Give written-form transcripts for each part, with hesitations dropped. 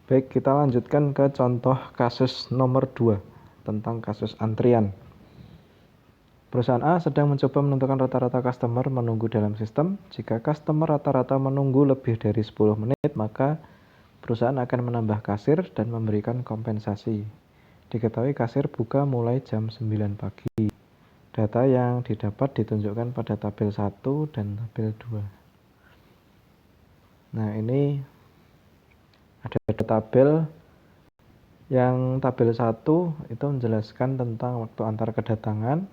Baik, kita lanjutkan ke contoh kasus nomor 2 tentang kasus antrian. Perusahaan A sedang mencoba menentukan rata-rata customer menunggu dalam sistem. Jika customer rata-rata menunggu lebih dari 10 menit, maka perusahaan akan menambah kasir dan memberikan kompensasi. Diketahui kasir buka mulai jam 9 pagi. Data yang didapat ditunjukkan pada tabel 1 dan tabel 2. Nah, ini ada tabel. Yang tabel 1 itu menjelaskan tentang waktu antar kedatangan,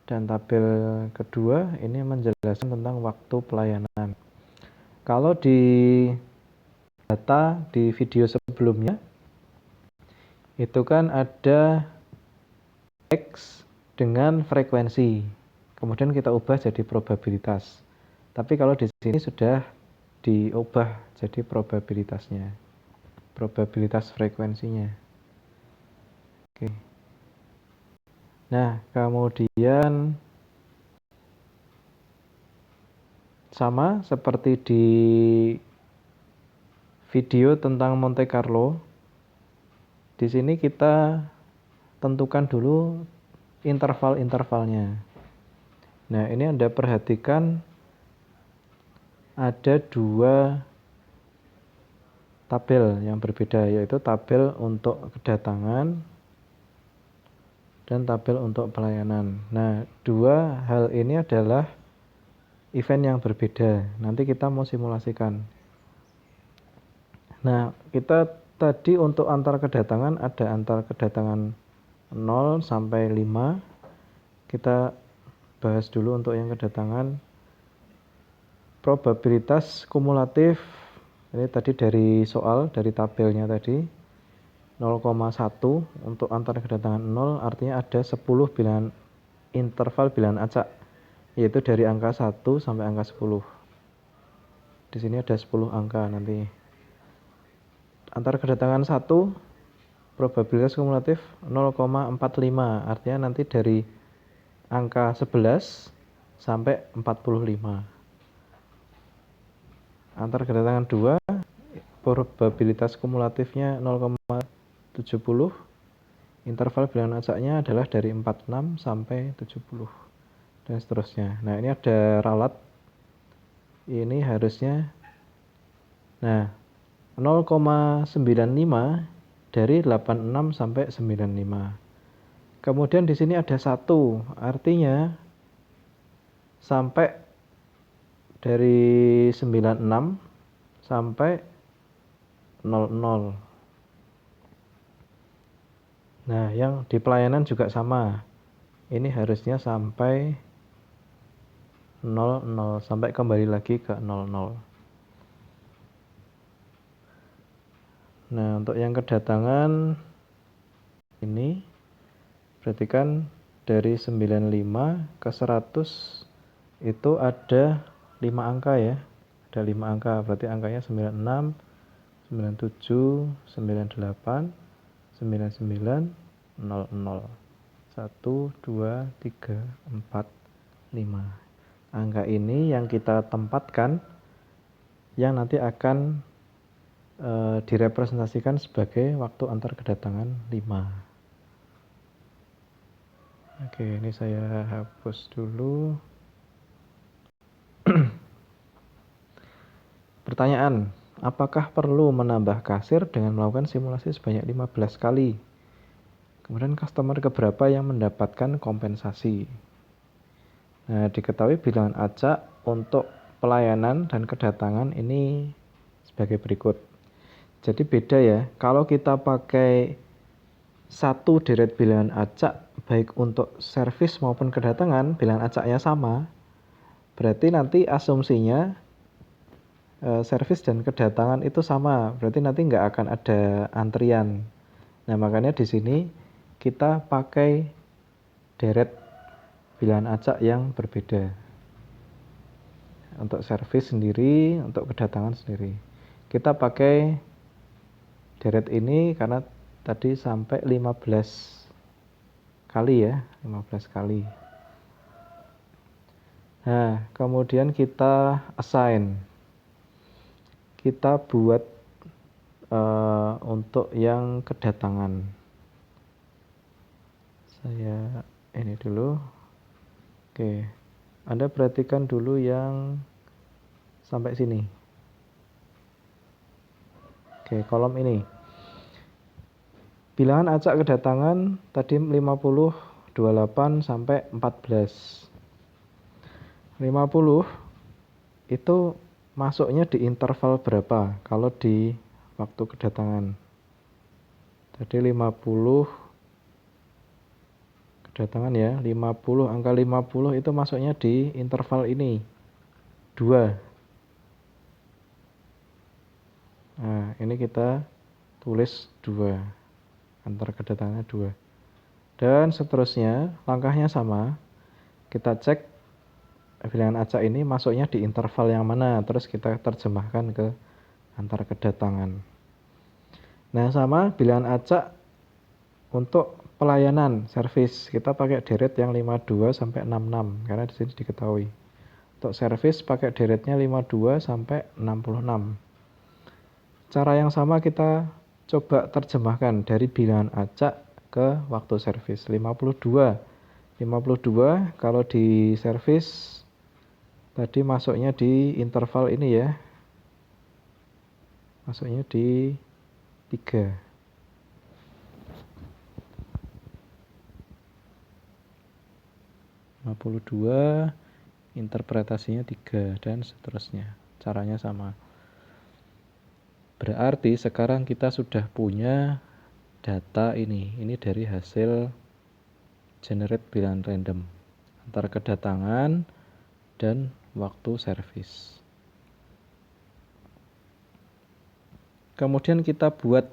dan tabel kedua ini menjelaskan tentang waktu pelayanan. Kalau di data di video sebelumnya, itu kan ada X dengan frekuensi, kemudian kita ubah jadi probabilitas. Tapi kalau di sini sudah diubah jadi probabilitasnya, probabilitas frekuensinya. Oke. Nah, kemudian sama seperti di video tentang Monte Carlo, di sini kita tentukan dulu interval-intervalnya. Nah, ini Anda perhatikan ada 2 tabel yang berbeda, yaitu tabel untuk kedatangan dan tabel untuk pelayanan. Nah, 2 hal ini adalah event yang berbeda. Nanti kita mau simulasikan. Nah, kita tadi untuk antar kedatangan ada antar kedatangan 0 sampai 5. Kita bahas dulu untuk yang kedatangan. Probabilitas kumulatif, ini tadi dari soal, dari tabelnya tadi, 0,1 untuk antar kedatangan 0, artinya ada 10 bilangan interval bilangan acak, yaitu dari angka 1 sampai angka 10. Di sini ada 10 angka nanti. Antar kedatangan 1, probabilitas kumulatif 0,45, artinya nanti dari angka 11 sampai 45. Antar kedatangan 2, probabilitas kumulatifnya 0,70, interval bilangan acaknya adalah dari 46 sampai 70, dan seterusnya. Nah, ini ada ralat, ini harusnya, nah, 0,95 dari 86 sampai 95. Kemudian di sini ada 1, artinya sampai dari 96 sampai 00. Nah, yang di pelayanan juga sama. Ini harusnya sampai 00, sampai kembali lagi ke 00. Nah, untuk yang kedatangan ini, berarti kan dari 95 ke 100 itu ada 5 angka ya. Ada 5 angka, berarti angkanya 96, 97, 98, 99, 00. 1, 2, 3, 4, 5. Angka ini yang kita tempatkan, yang nanti akan direpresentasikan sebagai waktu antar kedatangan 5. Oke, ini saya hapus dulu. Pertanyaan, apakah perlu menambah kasir dengan melakukan simulasi sebanyak 15 kali? Kemudian customer keberapa yang mendapatkan kompensasi? Nah, diketahui bilangan acak untuk pelayanan dan kedatangan ini sebagai berikut. Jadi beda ya, kalau kita pakai satu deret bilangan acak, baik untuk servis maupun kedatangan, bilangan acaknya sama, berarti nanti asumsinya servis dan kedatangan itu sama, berarti nanti nggak akan ada antrian. Nah, makanya di sini kita pakai deret bilangan acak yang berbeda. Untuk servis sendiri, untuk kedatangan sendiri. Kita pakai deret ini karena tadi sampai 15 kali ya, 15 kali. Nah, kemudian kita assign. Kita buat untuk yang kedatangan. Saya ini dulu. Oke, Anda perhatikan dulu yang sampai sini. Oke, kolom ini. Bilangan acak kedatangan tadi 50, 28 sampai 14. 50 itu masuknya di interval berapa kalau di waktu kedatangan? Tadi 50 kedatangan ya, 50, angka 50 itu masuknya di interval ini 2. Nah, ini kita tulis 2, antar kedatangannya 2. Dan seterusnya, langkahnya sama. Kita cek bilangan acak ini masuknya di interval yang mana, terus kita terjemahkan ke antar kedatangan. Nah, sama bilangan acak untuk pelayanan servis, kita pakai deret yang 52 sampai 66 karena di sini diketahui. Untuk servis pakai deretnya 52 sampai 66. Cara yang sama kita coba terjemahkan dari bilangan acak ke waktu servis. 52 kalau di servis tadi masuknya di interval ini ya. Masuknya di 3. Interpretasinya 3 dan seterusnya. Caranya sama. Berarti sekarang kita sudah punya data ini. Ini dari hasil generate bilangan random antara kedatangan dan waktu servis. Kemudian kita buat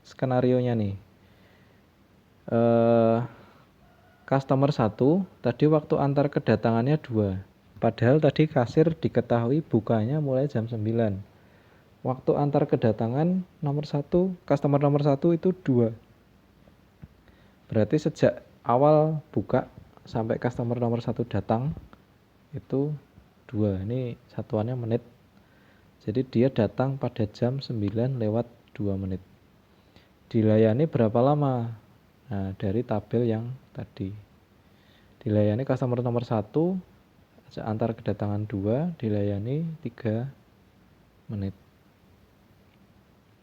skenarionya nih. Customer 1 tadi waktu antar kedatangannya 2. Padahal tadi kasir diketahui bukanya mulai jam 9. Waktu antar kedatangan customer nomor 1 itu 2. Berarti sejak awal buka sampai customer nomor 1 datang itu 2. Ini satuannya menit. Jadi dia datang pada jam 9 lewat 2 menit. Dilayani berapa lama? Nah, dari tabel yang tadi. Dilayani customer nomor 1 antar kedatangan 2, dilayani 3 menit.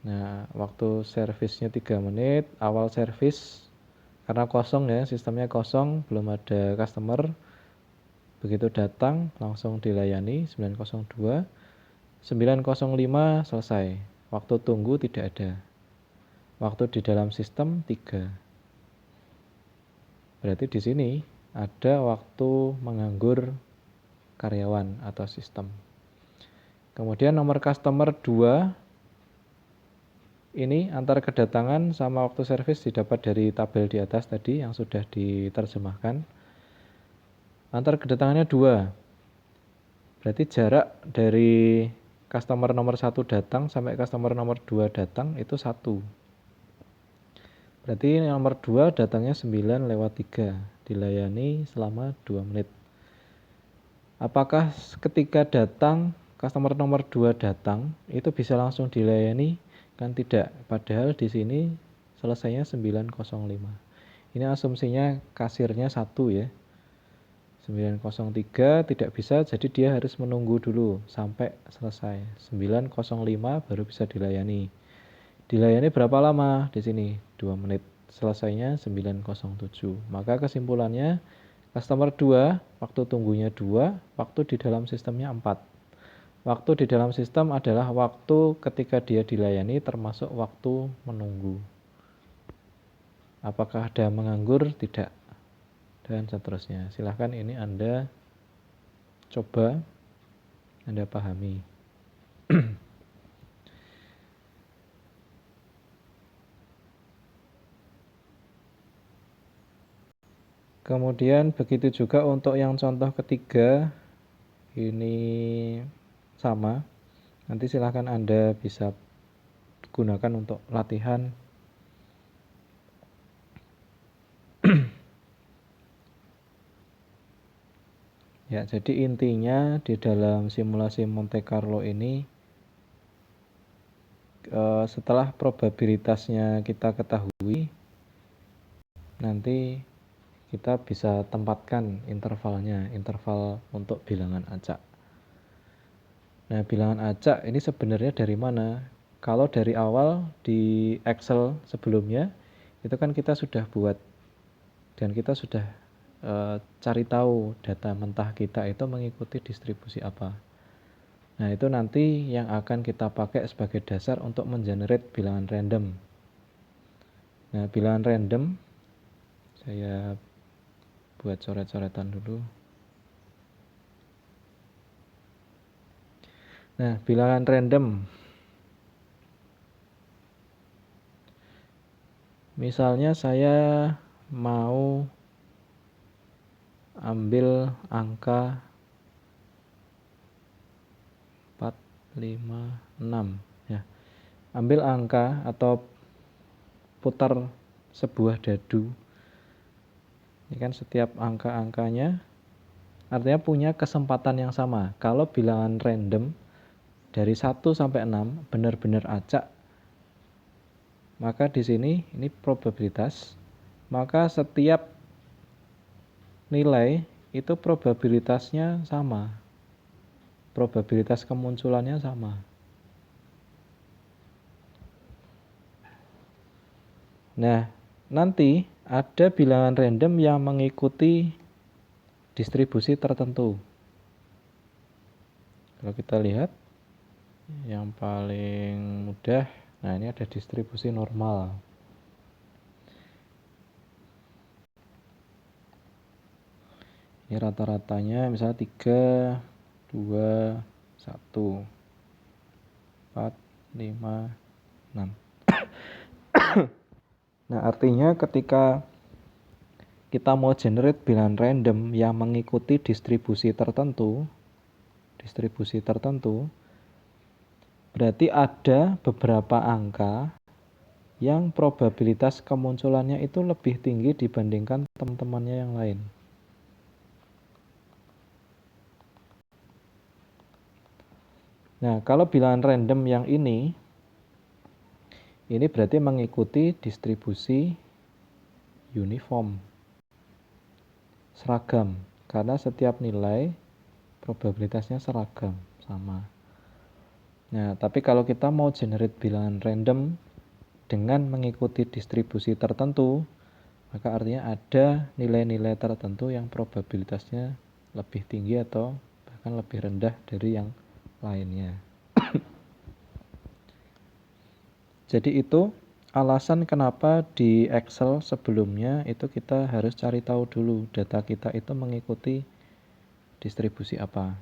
Nah, waktu servisnya 3 menit, awal servis karena kosong ya, sistemnya kosong, belum ada customer. Begitu datang langsung dilayani 902, 905 selesai. Waktu tunggu tidak ada. Waktu di dalam sistem 3. Berarti di sini ada waktu menganggur karyawan atau sistem. Kemudian nomor customer 2 ini antar kedatangan sama waktu servis didapat dari tabel di atas tadi yang sudah diterjemahkan. Antar kedatangannya 2. Berarti jarak dari customer nomor 1 datang sampai customer nomor 2 datang itu 1. Berarti nomor 2 datangnya 9 lewat 3. Dilayani selama 2 menit. Apakah ketika datang customer nomor 2 datang itu bisa langsung dilayani? Kan tidak. Padahal di sini selesainya 905. Ini asumsinya kasirnya 1 ya. 903 tidak bisa, jadi dia harus menunggu dulu sampai selesai. 905 baru bisa dilayani. Dilayani berapa lama? Di sini 2 menit. Selesainya 907. Maka kesimpulannya customer 2, waktu tunggunya 2, waktu di dalam sistemnya 4. Waktu di dalam sistem adalah waktu ketika dia dilayani termasuk waktu menunggu. Apakah ada menganggur? Tidak. Dan seterusnya. Silahkan ini Anda coba, Anda pahami. Kemudian begitu juga untuk yang contoh ketiga, ini sama. Nanti silahkan Anda bisa gunakan untuk latihan. Ya, jadi intinya di dalam simulasi Monte Carlo ini setelah probabilitasnya kita ketahui, nanti kita bisa tempatkan intervalnya, interval untuk bilangan acak. Nah, bilangan acak ini sebenarnya dari mana? Kalau dari awal di Excel sebelumnya, itu kan kita sudah buat dan kita sudah cari tahu data mentah kita itu mengikuti distribusi apa. Nah, itu nanti yang akan kita pakai sebagai dasar untuk mengenerate bilangan random. Nah, bilangan random, saya buat coret-coretan dulu. Nah, bilangan random. Misalnya saya mau ambil angka 4, 5, 6 ya. Ambil angka atau putar sebuah dadu. Ini kan setiap angka-angkanya artinya punya kesempatan yang sama. Kalau bilangan random dari 1 sampai 6 benar-benar acak, maka di sini ini probabilitas, maka setiap nilai itu probabilitasnya sama. Probabilitas kemunculannya sama. Nah, nanti ada bilangan random yang mengikuti distribusi tertentu. Kalau kita lihat, yang paling mudah, nah ini ada distribusi normal. Ini rata-ratanya misalnya 3, 2, 1, 4, 5, 6. Nah, artinya ketika kita mau generate bilangan random yang mengikuti distribusi tertentu, berarti ada beberapa angka yang probabilitas kemunculannya itu lebih tinggi dibandingkan teman-temannya yang lain. Nah, kalau bilangan random yang ini berarti mengikuti distribusi uniform, seragam, karena setiap nilai probabilitasnya seragam, sama. Nah, tapi kalau kita mau generate bilangan random dengan mengikuti distribusi tertentu, maka artinya ada nilai-nilai tertentu yang probabilitasnya lebih tinggi atau bahkan lebih rendah dari yang lainnya. Jadi itu alasan kenapa di Excel sebelumnya itu kita harus cari tahu dulu data kita itu mengikuti distribusi apa.